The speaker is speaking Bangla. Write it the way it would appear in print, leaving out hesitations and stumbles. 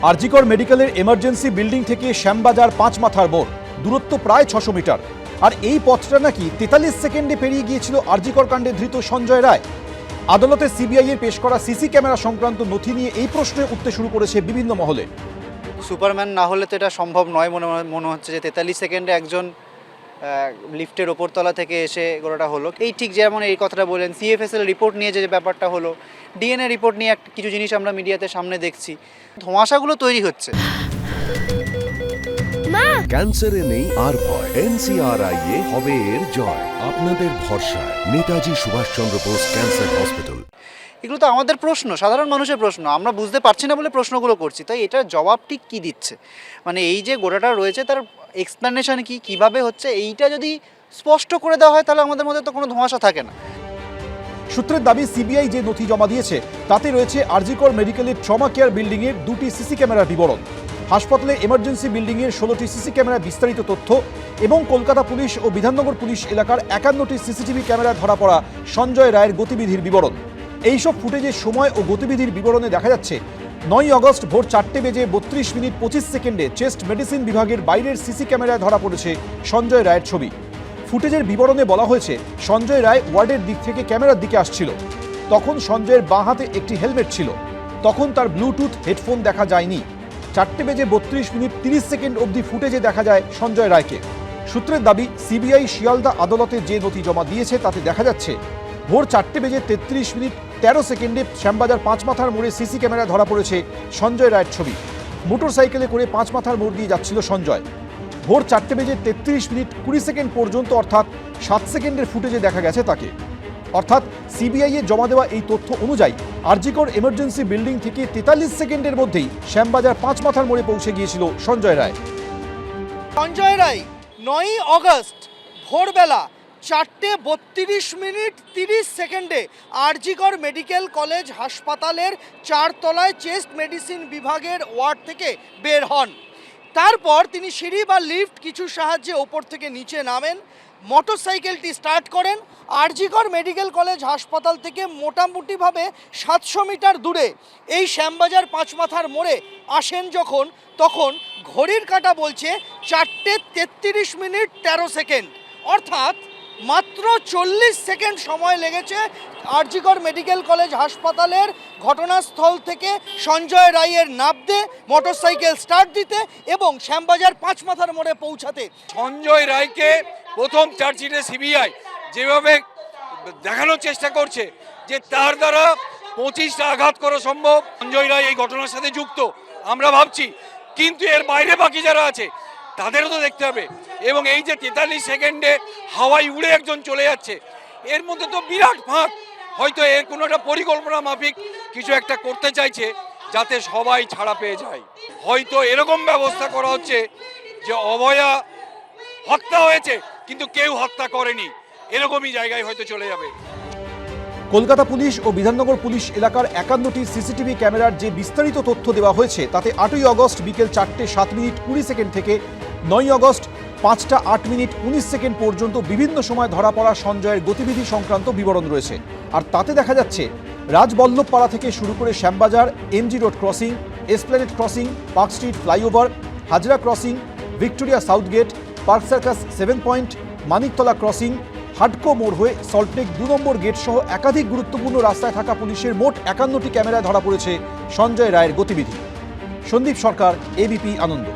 আরজিকর মেডিকেলের এমার্জেন্সি বিল্ডিং থেকে শ্যামবাজার ৫ মাথার মোড় দূরত্ব প্রায় ৬০০ মিটার। আর এই পথটা নাকি ৪৩ সেকেন্ডে পেরিয়ে গিয়েছিল আরজিকর কাণ্ডে ধৃত সঞ্জয় রায়। আদালতে সিবিআই এর পেশ করা সিসি ক্যামেরা সংক্রান্ত নথি নিয়ে এই প্রশ্নে উঠতে শুরু করেছে বিভিন্ন মহলে। সুপারম্যান না হলে তো এটা সম্ভব নয় মনে হচ্ছে যে ৪৩ সেকেন্ডে একজন লিফটের ওপরতলা থেকে এসে গোড়াটা হলো। এই ঠিক যেমন এই কথাটা বললেন, সিএফএসএল রিপোর্ট নিয়ে যে ব্যাপারটা হলো, ডিএনএ রিপোর্ট নিয়ে কিছু জিনিস আমরা মিডিয়াতে সামনে দেখছি, ধোঁয়াশাগুলো তৈরি হচ্ছে। ক্যান্সারে নেই আর ভয়, এনসিআরআই হবে এর জয়। আপনাদের ভরসা নেতাজি সুভাষচন্দ্র বোস ক্যান্সার হসপিটাল। এগুলো তো আমাদের প্রশ্ন, সাধারণ মানুষের প্রশ্ন, আমরা বুঝতে পারছি না বলে প্রশ্নগুলো করছি। তাই এটার জবাব ঠিক কী দিচ্ছে, মানে এই যে গোড়াটা রয়েছে তার এক্সপ্লেনেশন কি, কিভাবে হচ্ছে, এইটা যদি স্পষ্ট করে দেওয়া হয় তাহলে আমাদের মধ্যে তো কোনো ধোঁয়াশা থাকে না। সূত্রের দাবি, সিবিআই যে নথি জমা দিয়েছে তাতে রয়েছে আরজিকর মেডিকেলের ট্রমা কেয়ার বিল্ডিংয়ের 2টি সিসি ক্যামেরার বিবরণ, হাসপাতালে এমার্জেন্সি বিল্ডিংয়ের 16টি সিসি ক্যামেরার বিস্তারিত তথ্য এবং কলকাতা পুলিশ ও বিধাননগর পুলিশ এলাকার 51টি সিসিটিভি ক্যামেরায় ধরা পড়া সঞ্জয় রায়ের গতিবিধির বিবরণ। এইসব ফুটেজের সময় ও গতিবিধির বিবরণে দেখা যাচ্ছে 9 আগস্ট ভোর 4:32:25 চেস্ট মেডিসিন বিভাগের বাইরের সিসি ক্যামেরায় ধরা পড়েছে সঞ্জয় রায়ের ছবি। ফুটেজের বিবরণে বলা হয়েছে, সঞ্জয় রায় ওয়ার্ডের দিক থেকে ক্যামেরার দিকে আসছিল। তখন সঞ্জয়ের বাঁ হাতে একটি হেলমেট ছিল। তখন তার ব্লুটুথ হেডফোন দেখা যায়নি। 4:32:30 অবধি ফুটেজে দেখা যায় সঞ্জয় রায়কে। সূত্রের দাবি, সিবিআই শিয়ালদা আদালতে যে নথি জমা দিয়েছে তাতে দেখা যাচ্ছে ভোর 4:33:13 শ্যামবাজার ৫ মাথার মোড়ে সিসি ক্যামেরায় ধরা পড়েছে সঞ্জয় রায়ের ছবি। মোটর সাইকেলে করে ৫ মাথার মোড় দিয়ে যাচ্ছিল সঞ্জয়। ভোর 4:33:20 পর্যন্ত অর্থাৎ 7 সেকেন্ডের ফুটেজে দেখা গেছে তাকে। অর্থাৎ সিবিআই এর জমা দেওয়া এই তথ্য অনুযায়ী আরজিকর এমার্জেন্সি বিল্ডিং থেকে 43 সেকেন্ডের মধ্যেই শ্যামবাজার ৫ মাথার মোড়ে পৌঁছে গিয়েছিল সঞ্জয় রায়। সঞ্জয় রায় 9 আগস্ট ভোরবেলা 4:32:30 আরজিকর মেডিকেল কলেজ হাসপাতালের 4 তলায় চেস্ট মেডিসিন বিভাগের ওয়ার্ড থেকে বের হন। তারপর তিনি সিঁড়ি বা লিফট কিছু সাহায্যে ওপর থেকে নিচে নামেন, মোটরসাইকেলটি স্টার্ট করেন। আরজিকর মেডিকেল কলেজ হাসপাতাল থেকে মোটামুটিভাবে 700 মিটার দূরে এই শ্যামবাজার ৫ মাথার মোড়ে আসেন যখন, তখন ঘড়ির কাঁটা বলছে 4:33:13, অর্থাৎ মাত্র 40 সেকেন্ড সময় লেগেছে আরজিকর মেডিকেল কলেজ হাসপাতালের ঘটনাস্থল থেকে সঞ্জয় রায়ের নামতে, মোটরসাইকেল স্টার্ট দিতে এবং শ্যামবাজার ৫ মাথার মোড়ে পৌঁছাতে। সঞ্জয় রায়কে প্রথম চার্জশিটে সিবিআই যেভাবে দেখানোর চেষ্টা করছে যে তার দ্বারা 25টা আঘাত করা সম্ভব, সঞ্জয় রায় এই ঘটনার সাথে যুক্ত আমরা ভাবছি, কিন্তু এর বাইরে বাকি যারা আছে তাদেরও তো দেখতে হবে। এবং এই যে 43 সেকেন্ডে হাওয়ায় উড়ে একজন চলে যাচ্ছে, এর মধ্যে তো বিরাট ফাঁক। হয়তো এর কোনো একটা পরিকল্পনা মাফিক কিছু একটা করতে চাইছে যাতে সবাই ছাড়া পেয়ে যায়। হয়তো এরকম ব্যবস্থা করা হচ্ছে যে অভয়া হত্যা হয়েছে কিন্তু কেউ হত্যা করেনি, এরকমই জায়গায় হয়তো চলে যাবে। কলকাতা পুলিশ ও বিধাননগর পুলিশ এলাকার 51টি সিসিটিভি ক্যামেরার যে বিস্তারিত তথ্য দেওয়া হয়েছে তাতে 8ই আগস্ট বিকেল 4:07:20 থেকে 9 আগস্ট 5:08:19 পর্যন্ত বিভিন্ন সময় ধরা পড়া সঞ্জয়ের গতিবিধি সংক্রান্ত বিবরণ রয়েছে। আর তাতে দেখা যাচ্ছে রাজবল্লভপাড়া থেকে শুরু করে Shyambazar, MG road crossing, Esplanade crossing, Park Street flyover, Hazra crossing, Victoria south gate, Park Circus 7 point, Maniktala crossing, হাডকো মোড় হয়ে সল্টলেক 2 নম্বর গেট সহ একাধিক গুরুত্বপূর্ণ রাস্তায় থাকা পুলিশের মোট 51টি ক্যামেরায় ধরা পড়েছে সঞ্জয় রায়ের গতিবিধি। সন্দীপ সরকার, এবিপি আনন্দ।